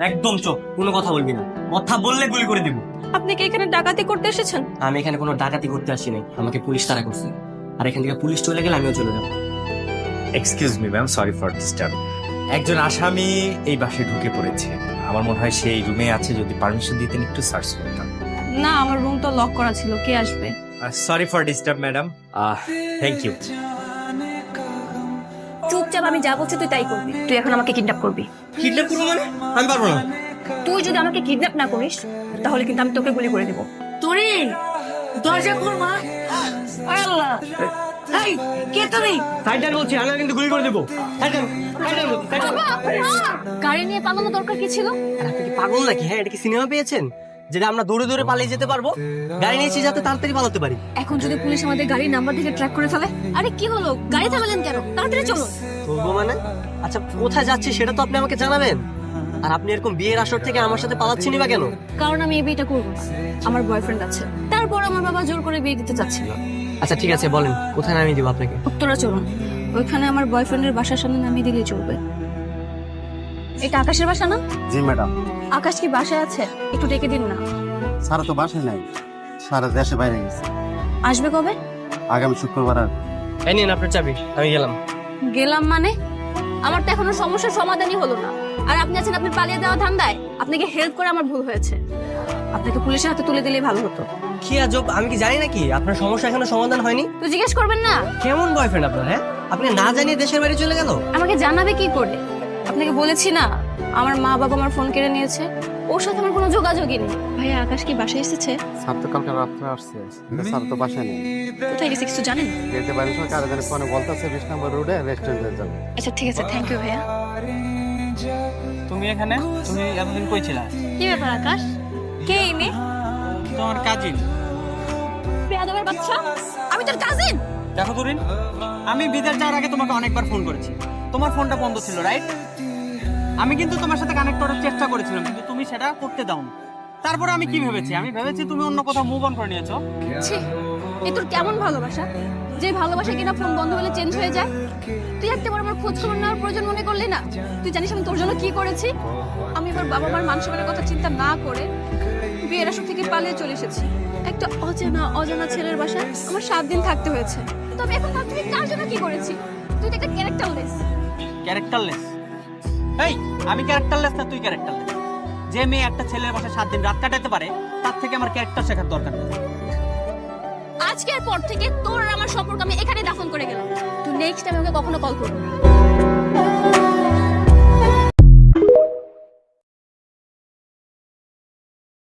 একদম চুপ, কোনো কথা বলবি না। কথা বললে গুলি করে দিব। আপনি কি এখানে ডাকাতি করতে এসেছেন? আমি এখানে কোনো ডাকাতি করতে আসিনি, আমাকে পুলিশ তাড়া করছে। আর এখান থেকে পুলিশ চলে গেলে আমিও চলে যাবো। Excuse me ma'am, sorry for disturb. একজন আসামি এই বাসায় ঢুকে পড়েছে। আমার মনে হয় সেই রুমে আছে, যদি পারমিশন দিতেন একটু সার্চ করতাম। না, আমার রুম তো লক করা ছিল, কে আসবে? Sorry for disturb madam. Thank you. চুপচাপ আমি যা বলছি তুই তাই করবি। তুই এখন আমাকে কিডন্যাপ করবি। কিডন্যাপ করবো মানে? আমি পারবো না। তুই যদি আমাকে কিডন্যাপ না করিস তাহলে কিন্তু আমি তোকে গুলি করে দিব। তোরে দরজা খোল মা। আল্লাহ, এই কে তুমি? সাইডার বলছি, আমি কিন্তু গুলি করে দেবো। গাড়ি নিয়ে পালানো দরকার কি ছিল? আপনি কি পাগল নাকি? হ্যাঁ, এটা কি সিনেমা পেয়েছেন যেটা আমরা দৌড়ে দৌড়ে পালিয়ে যেতে পারবো? গাড়ি নিয়েছি যাতে তাড়াতাড়ি পালাতে পারি। এখন যদি পুলিশ আমাদের গাড়ির নাম্বার দেখে ট্র্যাক করে ফেলে? আরে কি হলো, গাড়ি থামালেন কেন? তাড়াতাড়ি চলো। বলবো মানে? আচ্ছা, কোথায় যাচ্ছি সেটা তো আপনি আমাকে জানাবেন। আর আপনি এরকম বিয়ের আসর থেকে আমার সাথে পালাচ্ছেনই বা কেন? কারণ আমি এই বিয়েটা করবো না, আমার বয়ফ্রেন্ড আছে। তারপর আমার বাবা জোর করে বিয়ে দিতে চাচ্ছিল। আচ্ছা ঠিক আছে, বলেন কোথায় নামিয়ে দিব আপনাকে? উত্তরা চলুন, ওইখানে আমার বয়ফ্রেন্ডের বাসার সামনে নামিয়ে দিলেই চলবে। এটা আকাশের বাসা না? জি ম্যাডাম। আকাশ কি বাসায় আছে? একটু ডেকে দিন না। সারা তো বাসায় নাই, সারা দেশে বাইরে গেছে। আসবে কবে? আগামী শুক্রবার। আর এই নিন আপনার চাবি, আমি গেলাম। গেলাম মানে? আমার তো এখনো সমস্যার সমাধানই হলো না, আর আপনি আছেন আপনি পালিয়ে দেওয়া ধান্দায়। আপনাকে হেল্প করে আমার ভুল হয়েছে, আপনাকে পুলিশের হাতে তুলে দিলেই ভালো হতো। কি আজব, আমি কি জানি নাকি আপনার সমস্যা এখনো সমাধান হয়নি? তো জিজ্ঞেস করবেন না? কেমন বয়ফ্রেন্ড আপনার? হ্যাঁ, আপনি না জানিয়ে দেশের বাড়ি চলে গেল। আমাকে জানাবে কি করে? আপনাকে বলেছি না, আমার মা বাবা আমার ফোন কেড়ে নিয়েছে। ওর সাথে আমার কোনো যোগাযোগই নেই। ভাইয়া, আকাশ কি বাসায় এসেছে? স্যার তো কালকে রাত্রে আসছে, স্যার তো বাসায় নেই। কোথায় গেছে কিছু জানেন? যেতে পারি সরকার আর জানে ফোনে বলতেছে 20 নম্বর রোডে রেস্টুরেন্টে যাবে। আচ্ছা ঠিক আছে, থ্যাংক ইউ ভাইয়া। তুমি এখানে? তুমি এতদিন কই ছিলা? কি ব্যাপার আকাশ? কে এই মেয়ে? তোমার কাজিন। বেয়াদবের বাচ্চা, আমি তোর কাজিন। দেখো তুরিন, আমি বিদেশ যাওয়ার আগে তোমাকে অনেকবার ফোন করেছি, তোমার ফোনটা বন্ধ ছিল, রাইট? আমি কিন্তু তোমার সাথে কানেক্ট করার চেষ্টা করেছিলাম, কিন্তু তুমি সেটা করতে দাও না। তারপরে আমি কি ভেবেছি? আমি ভেবেছি তুমি অন্য কোথাও মুভ অন করে নিয়েছো। ছি, এ তোর কেমন ভালোবাসা, যে ভালোবাসা কিনা ফোন বন্ধ হলে চেঞ্জ হয়ে যায়? তুই একবার আমার খোঁজ খবর নেওয়ার প্রয়োজন মনে করলি না? তুই জানিস আমি তোর জন্য কি করেছি? আমি এবার বাবা মার মান সম্মানের কথা চিন্তা না করে বিয়ের আসর থেকে পালিয়ে চলে এসেছি। একটা অজানা ছেলের বাসায় আমার 7 দিন থাকতে হয়েছে। কিন্তু আমি এখন ভাবছি কার জন্য কি করেছি? তুই তো একটা ক্যারেক্টারলেস। ক্যারেক্টারলেস? এই, আমি ক্যারেক্টারলেস না তুই ক্যারেক্টারলেস? যে মেয়ে একটা ছেলের বাসায় 7 দিন রাত কাটাতে পারে, তার থেকে আমার ক্যারেক্টার শেখার দরকার নেই। আজকের পর থেকে তোর আর আমার সম্পর্ক আমি এখানে দাফন করে গেলাম। তুই নেক্সট টাইম আমাকে কখনো কল করবি না।